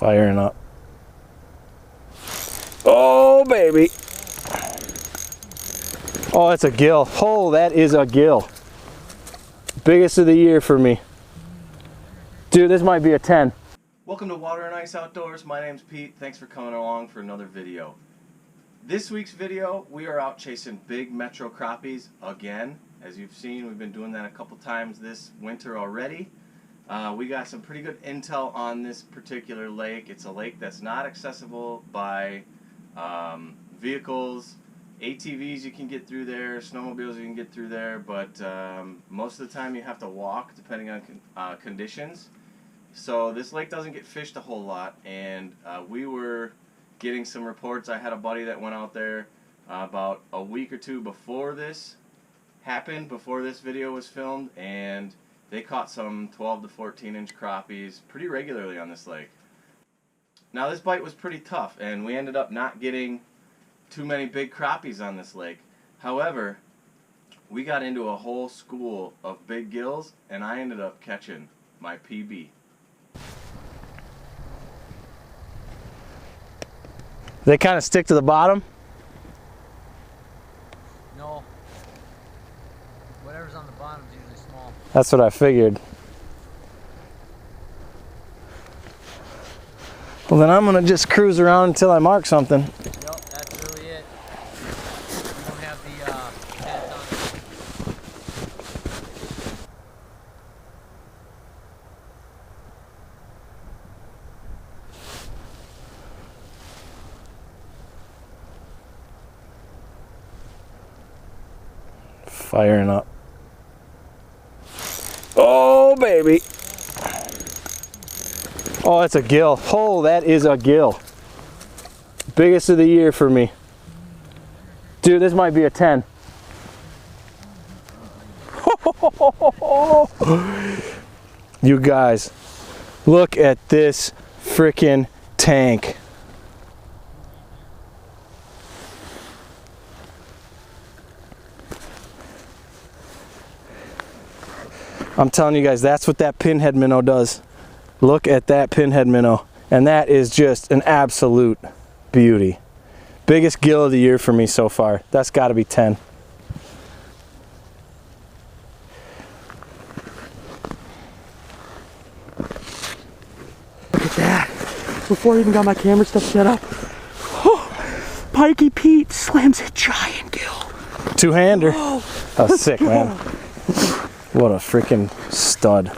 Firing up. Oh, baby. Oh, that's a gill. Oh, that is a gill. Biggest of the year for me. Dude, this might be a 10. Welcome to Water and Ice Outdoors. My name's Pete. Thanks for coming along for another video. This week's video, we are out chasing big metro crappies again. As you've seen, we've been doing that a couple times this winter already. We got some pretty good intel on this particular lake. It's a lake that's not accessible by vehicles. ATVs you can get through there, snowmobiles you can get through there, but most of the time you have to walk depending on conditions. So this lake doesn't get fished a whole lot, and we were getting some reports. I had a buddy that went out there about a week or two before this happened, before this video was filmed, and they caught some 12 to 14 inch crappies pretty regularly on this lake. Now this bite was pretty tough, and we ended up not getting too many big crappies on this lake. However, we got into a whole school of big gills, and I ended up catching my PB. They kind of stick to the bottom? No. Whatever's on the bottom is usually small. That's what I figured. Well, then I'm going to just cruise around until I mark something. Yep, that's really it. You don't have the heads on it. Firing up. Oh, baby. Oh, that's a gill. Oh, that is a gill. Biggest of the year for me. Dude, this might be a 10. You guys, look at this freaking tank. I'm telling you guys, that's what that Pinhead minnow does. Look at that Pinhead minnow. And that is just an absolute beauty. Biggest gill of the year for me so far. That's got to be 10. Look at that. Before I even got my camera stuff set up. Oh, Pikey Pete slams a giant gill. Two-hander. Oh. That was sick, man. What a freaking stud.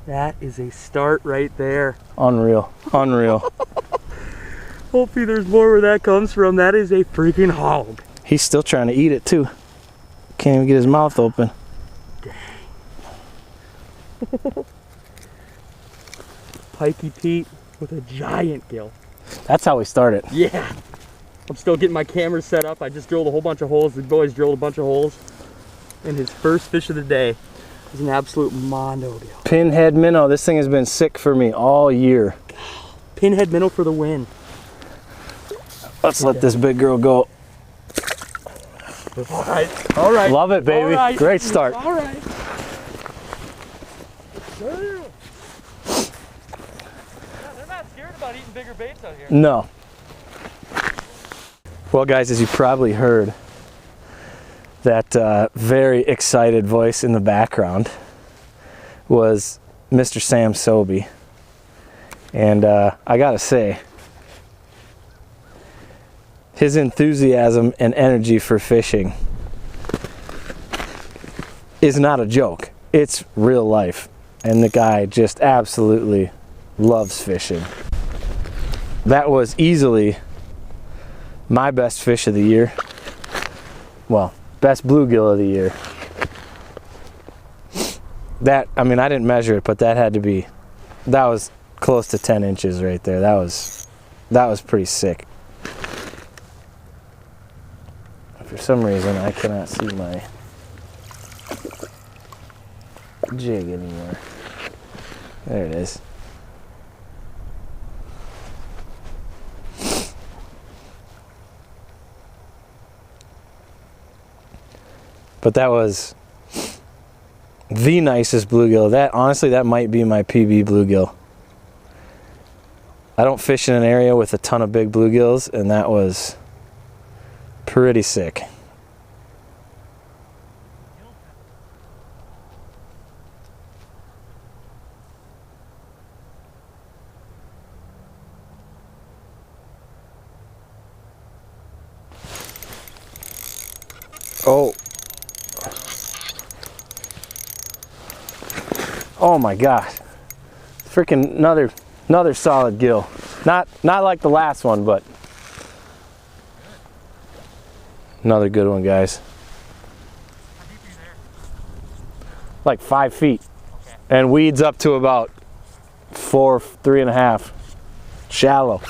That is a start right there. Unreal. Unreal. Hopefully there's more where that comes from. That is a freaking hog. He's still trying to eat it too. Can't even get his mouth open. Dang. Pikey Pete with a giant gill. That's how we started. Yeah. I'm still getting my camera set up. I just drilled a whole bunch of holes. The boys drilled a bunch of holes. And his first fish of the day is an absolute mondo gill. Pinhead minnow. This thing has been sick for me all year. Pinhead minnow for the win. Let's let this big girl go. All right. All right. Love it, baby. All right. Great start. All right. They're not scared about eating bigger baits out here. No. Well, guys, as you probably heard, that very excited voice in the background was Mr. Sam Sobey. And I gotta say, his enthusiasm and energy for fishing is not a joke. It's real life. And the guy just absolutely loves fishing. That was easily my best fish of the year. Well, best bluegill of the year. That, I mean, I didn't measure it, but that had to be, that was close to 10 inches right there. That was pretty sick. For some reason, I cannot see my jig anymore. There it is. But that was the nicest bluegill. That, honestly, that might be my PB bluegill. I don't fish in an area with a ton of big bluegills, and that was pretty sick. Oh. Oh my God. Freaking another solid gill. Not like the last one, but another good one, guys. How deep are you there? Like 5 feet. Okay. And weeds up to about 4, 3.5. Shallow.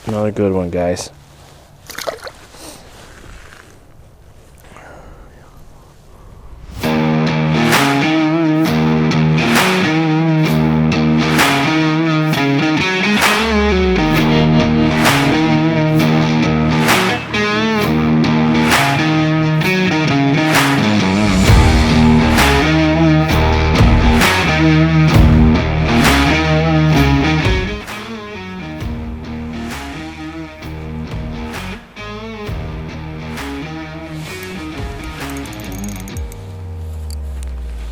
Another good one, guys.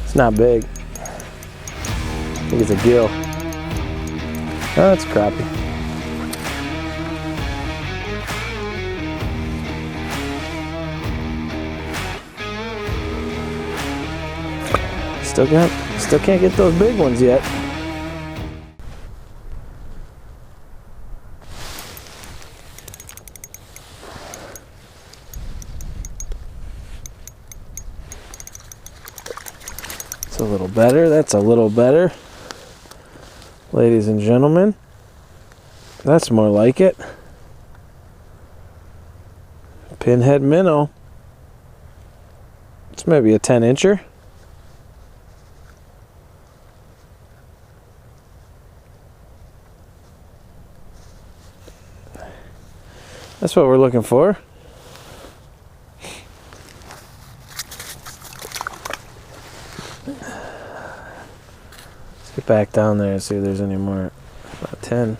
It's not big. I think it's a gill. Oh, that's crappie. Still can't get those big ones yet. It's a little better. That's a little better. Ladies and gentlemen, that's more like it. Pinhead minnow. It's maybe a 10-incher. That's what we're looking for. Let's get back down there and see if there's any more. About 10.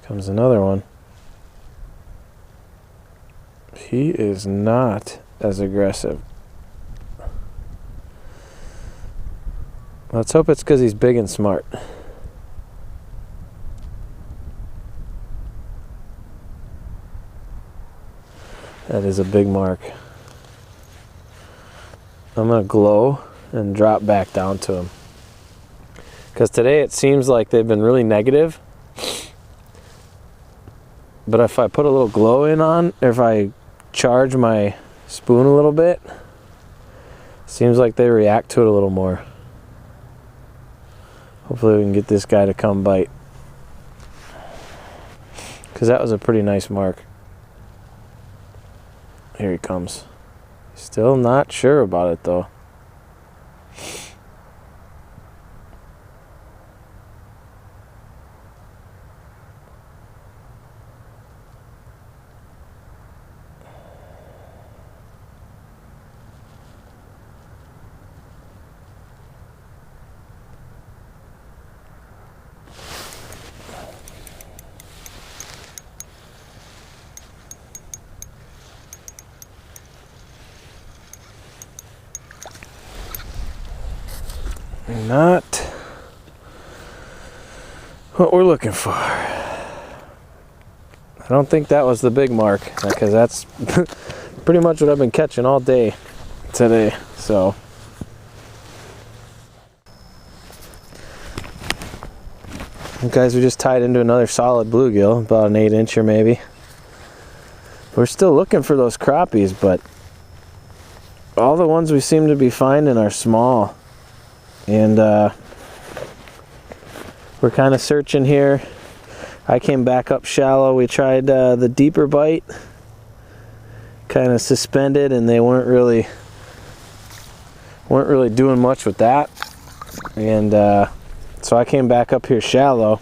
Comes another one. He is not as aggressive. Let's hope it's because he's big and smart. That is a big mark. I'm going to glow and drop back down to him. Because today it seems like they've been really negative. But if I put a little glow in on, or if I charge my spoon a little bit, seems like they react to it a little more. Hopefully we can get this guy to come bite. Because that was a pretty nice mark. Here he comes. Still not sure about it though. Not what we're looking for. I don't think that was the big mark, because that's pretty much what I've been catching all day today. So guys, we just tied into another solid bluegill, about an 8-incher maybe. We're still looking for those crappies, but all the ones we seem to be finding are small. And we're kind of searching here. I came back up shallow. We tried the deeper bite, kind of suspended, and they weren't really doing much with that. And so I came back up here shallow.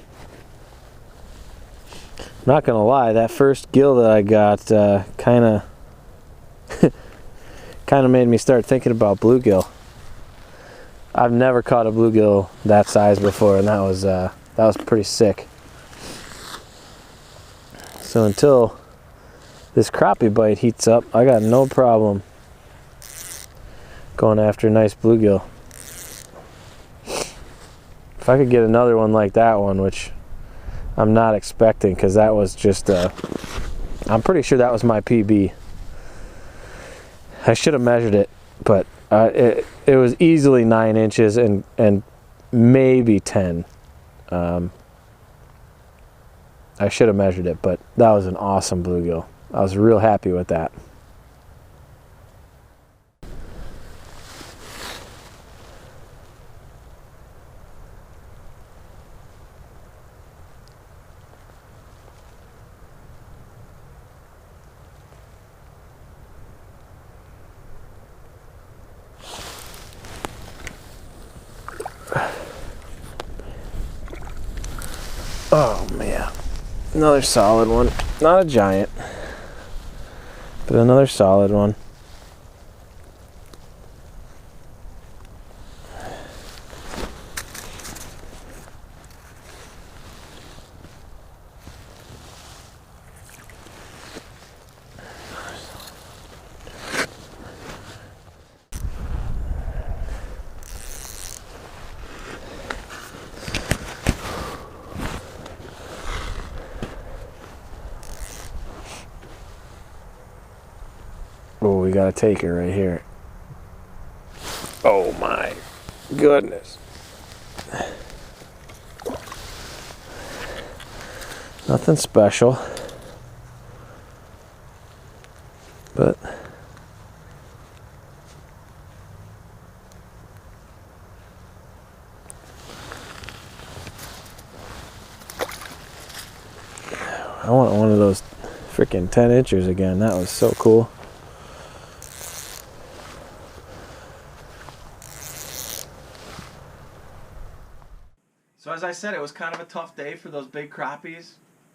Not gonna lie, that first gill that I got kind of made me start thinking about bluegill. I've never caught a bluegill that size before, and that was pretty sick. So until this crappie bite heats up, I got no problem going after a nice bluegill. If I could get another one like that one, which I'm not expecting, because that was just I'm pretty sure that was my PB. I should have measured it, but it was easily 9 inches and maybe 10. I should have measured it, but that was an awesome bluegill. I was real happy with that. Oh man, another solid one. Not a giant, but another solid one. Oh, we got a taker right here. Oh my goodness. Nothing special, but I want one of those freaking 10 inchers again. That was so cool. So as I said, it was kind of a tough day for those big crappies.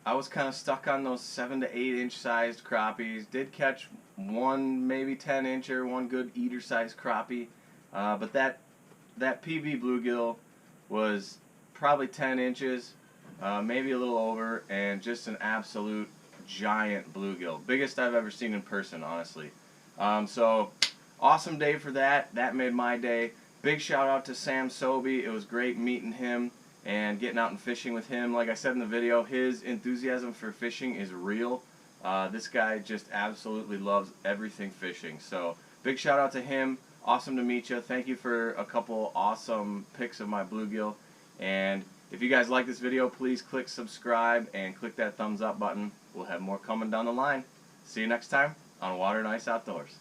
I was kind of stuck on those 7 to 8 inch sized crappies. Did catch one maybe 10 incher, one good eater sized crappie. But that PB bluegill was probably 10 inches, maybe a little over, and just an absolute giant bluegill. Biggest I've ever seen in person, honestly. So awesome day for that. That made my day. Big shout out to Sam Sobey. It was great meeting him and getting out and fishing with him. Like I said in the video, his enthusiasm for fishing is real. This guy just absolutely loves everything fishing. So big shout out to him. Awesome to meet you. Thank you for a couple awesome pics of my bluegill. And if you guys like this video, please click subscribe and click that thumbs up button. We'll have more coming down the line. See you next time on Water and Ice Outdoors.